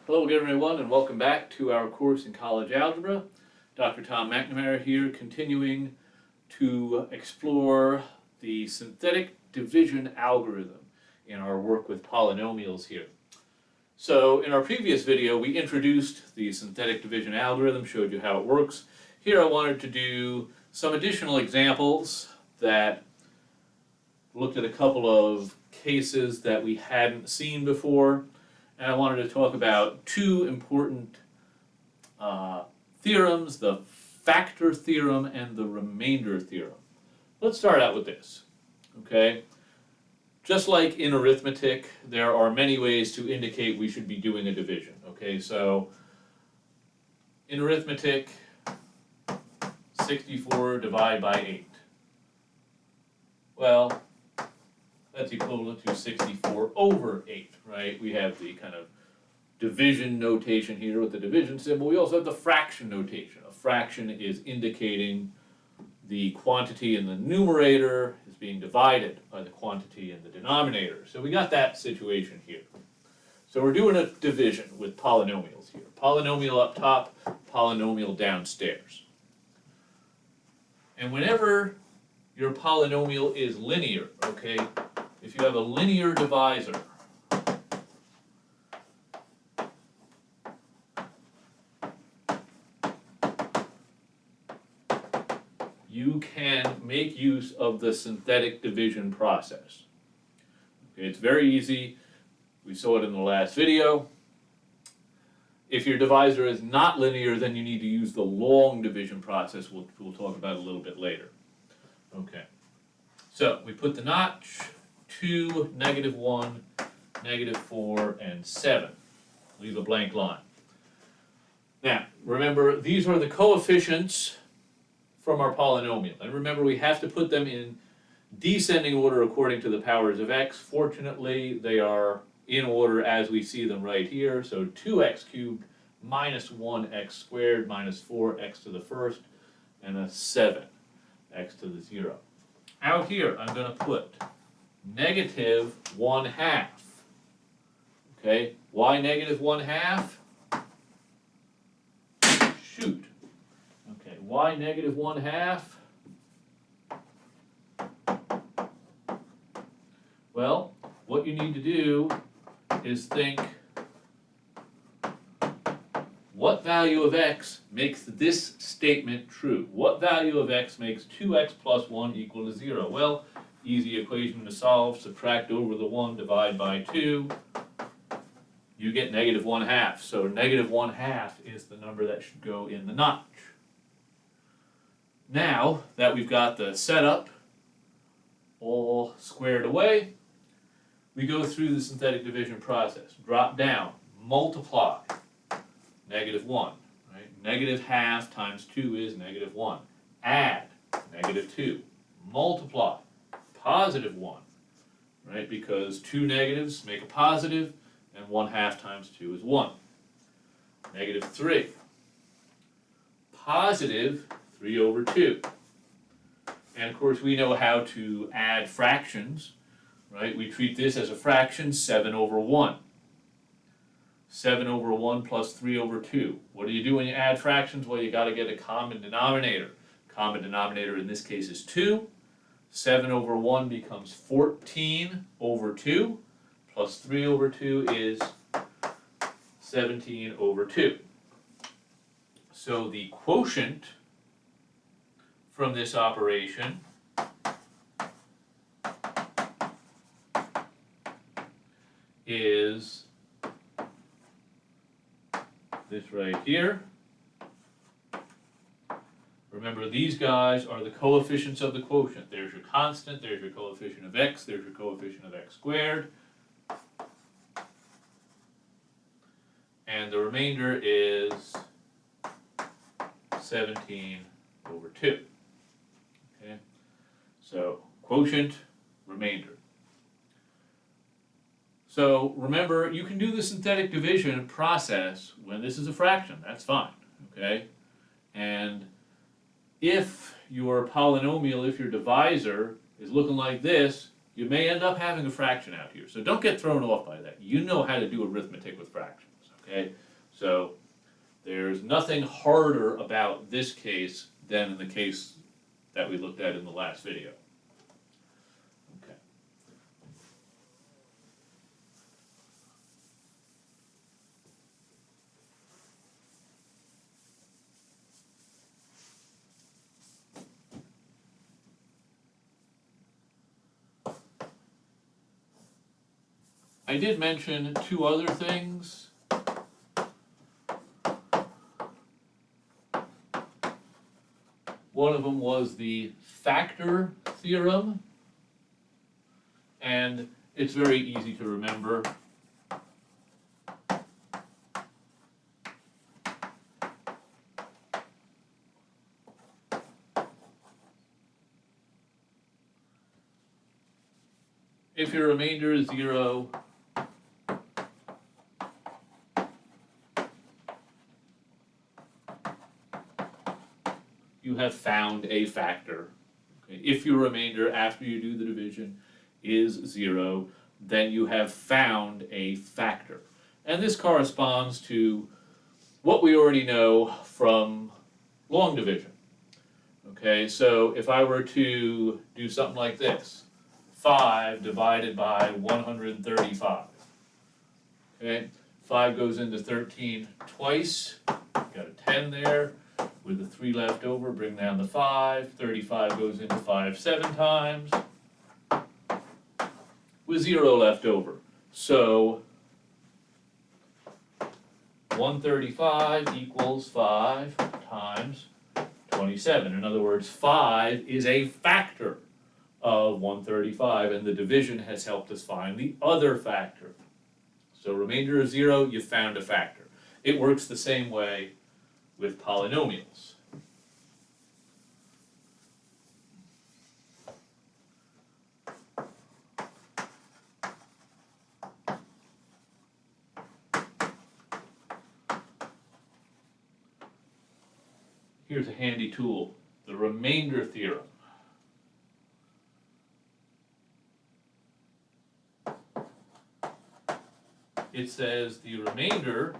Hello again, everyone, and welcome back to our course in college algebra. Dr. Tom McNamara here, continuing to explore the synthetic division algorithm in our work with polynomials here. So in our previous video, we introduced the synthetic division algorithm, showed you how it works. Here I wanted to do some additional examples that looked at a couple of cases that we hadn't seen before. And I wanted to talk about two important theorems, the factor theorem and the remainder theorem. Let's start out with this, okay? Just like in arithmetic, there are many ways to indicate we should be doing a division, okay? So in arithmetic, 64 divided by 8. Well, that's equivalent to 64 over 8, right? We have the kind of division notation here with the division symbol. We also have the fraction notation. A fraction is indicating the quantity in the numerator is being divided by the quantity in the denominator. So we got that situation here. So we're doing a division with polynomials here. Polynomial up top, polynomial downstairs. And whenever your polynomial is linear, okay, if you have a linear divisor, you can make use of the synthetic division process. Okay, it's very easy. We saw it in the last video. If your divisor is not linear, then you need to use the long division process. We'll talk about it a little bit later. Okay, so we put the notch. 2, -1, -4, and 7. Leave a blank line. Now, remember, these are the coefficients from our polynomial. And remember, we have to put them in descending order according to the powers of x. Fortunately, they are in order as we see them right here. So 2x cubed minus 1x squared minus 4x to the first, and a 7x to the 0. Out here, I'm going to put -1/2. Okay, why -1/2? Shoot. Okay, why -1/2? Well, what you need to do is think, what value of x makes this statement true? What value of x makes 2x plus 1 equal to 0? Well, easy equation to solve, subtract over the 1, divide by 2, you get -1/2. So -1/2 is the number that should go in the notch. Now that we've got the setup all squared away, we go through the synthetic division process. Drop down, multiply, -1, right? -1/2 times 2 is -1. Add, -2. Multiply, +1, right? Because two negatives make a positive, and 1/2 times 2 is 1. -3. +3 over 2. And of course we know how to add fractions, right? We treat this as a fraction, 7 over 1. 7 over 1 plus 3 over 2. What do you do when you add fractions? Well, you got to get a common denominator. Common denominator in this case is 2. 7 over 1 becomes 14 over 2, plus 3 over 2 is 17 over 2. So the quotient from this operation is this right here. Remember, these guys are the coefficients of the quotient. There's your constant, there's your coefficient of x, there's your coefficient of x squared. And the remainder is 17 over 2. Okay? So, quotient, remainder. So, remember, you can do the synthetic division process when this is a fraction. That's fine. Okay? And if your polynomial, if your divisor is looking like this, you may end up having a fraction out here. So don't get thrown off by that. You know how to do arithmetic with fractions, Okay, so there's nothing harder about this case than in the case that we looked at in the last video. Okay. I did mention two other things. One of them was the factor theorem, and it's very easy to remember. If your remainder is 0, you have found a factor. Okay. If your remainder after you do the division is 0, then you have found a factor. And this corresponds to what we already know from long division. Okay, so if I were to do something like this, 5 divided by 135. Okay, 5 goes into 13 twice, got a 10 there. With the 3 left over, bring down the 5. 35 goes into 5 7 times. With 0 left over. So 135 equals 5 times 27. In other words, 5 is a factor of 135, and the division has helped us find the other factor. So remainder of 0, you found a factor. It works the same way with polynomials. Here's a handy tool, the remainder theorem. It says the remainder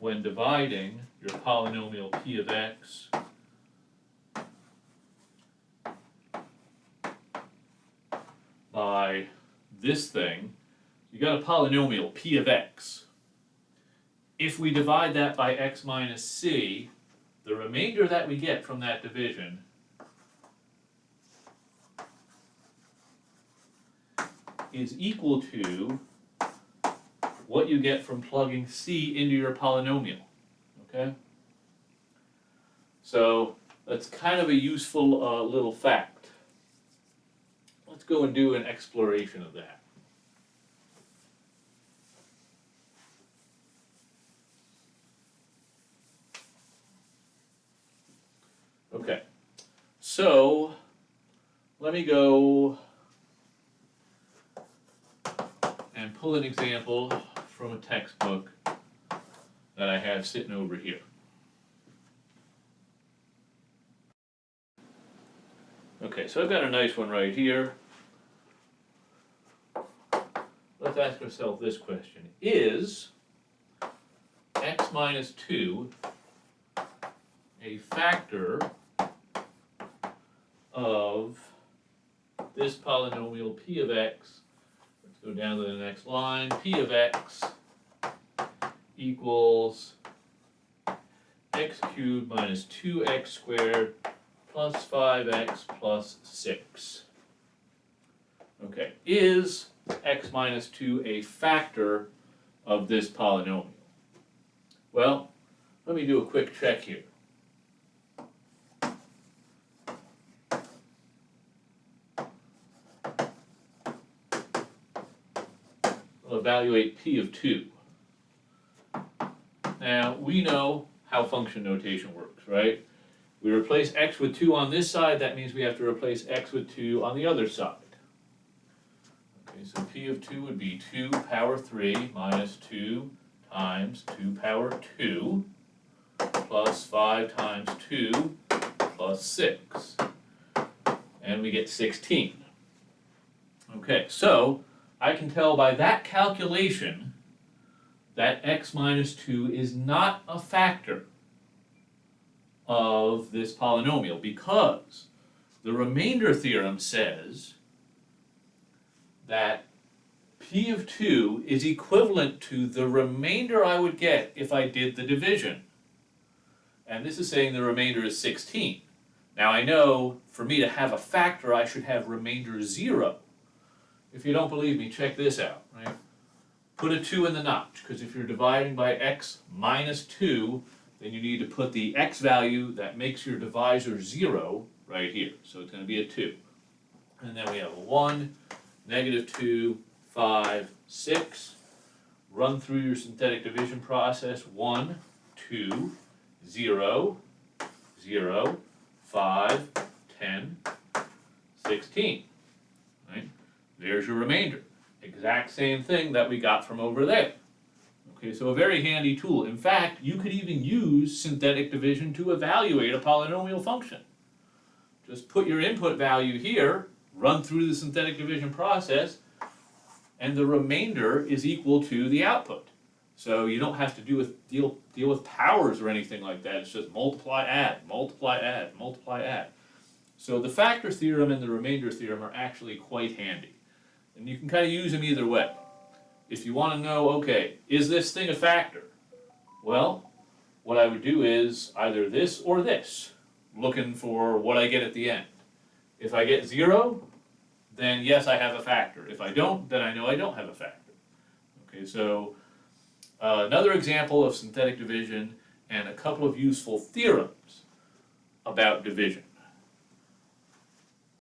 when dividing your polynomial p of x by this thing, you got a polynomial p of x. If we divide that by x minus c, the remainder that we get from that division is equal to what you get from plugging c into your polynomial, okay? So that's kind of a useful little fact. Let's go and do an exploration of that. Okay, so let me go and pull an example from a textbook that I have sitting over here. Okay, so I've got a nice one right here. Let's ask ourselves this question. Is x minus 2 a factor of this polynomial p of x? Let's go down to the next line. P of x equals x cubed minus 2x squared plus 5x plus 6. Okay, is x minus 2 a factor of this polynomial? Well, let me do a quick check here. We'll evaluate p of 2. Now, we know how function notation works, right? We replace x with 2 on this side, that means we have to replace x with 2 on the other side. Okay, so p of 2 would be 2 power 3 minus 2 times 2 power 2 plus 5 times 2 plus 6. And we get 16. Okay, so I can tell by that calculation that x minus 2 is not a factor of this polynomial because the remainder theorem says that p of 2 is equivalent to the remainder I would get if I did the division. And this is saying the remainder is 16. Now I know for me to have a factor I should have remainder 0. If you don't believe me, check this out, right? Put a 2 in the notch, because if you're dividing by x minus 2, then you need to put the x value that makes your divisor 0 right here. So it's going to be a 2. And then we have a 1, negative 2, 5, 6. Run through your synthetic division process. 1, 2, 0, 0, 5, 10, 16. Right? There's your remainder. Exact same thing that we got from over there. Okay, so a very handy tool. In fact, you could even use synthetic division to evaluate a polynomial function. Just put your input value here, run through the synthetic division process, and the remainder is equal to the output. So you don't have to deal with powers or anything like that. It's just multiply, add, multiply, add, multiply, add. So the factor theorem and the remainder theorem are actually quite handy. And you can kind of use them either way. If you want to know, okay, is this thing a factor? Well, what I would do is either this or this, looking for what I get at the end. If I get 0, then yes, I have a factor. If I don't, then I know I don't have a factor. Okay, so another example of synthetic division and a couple of useful theorems about division.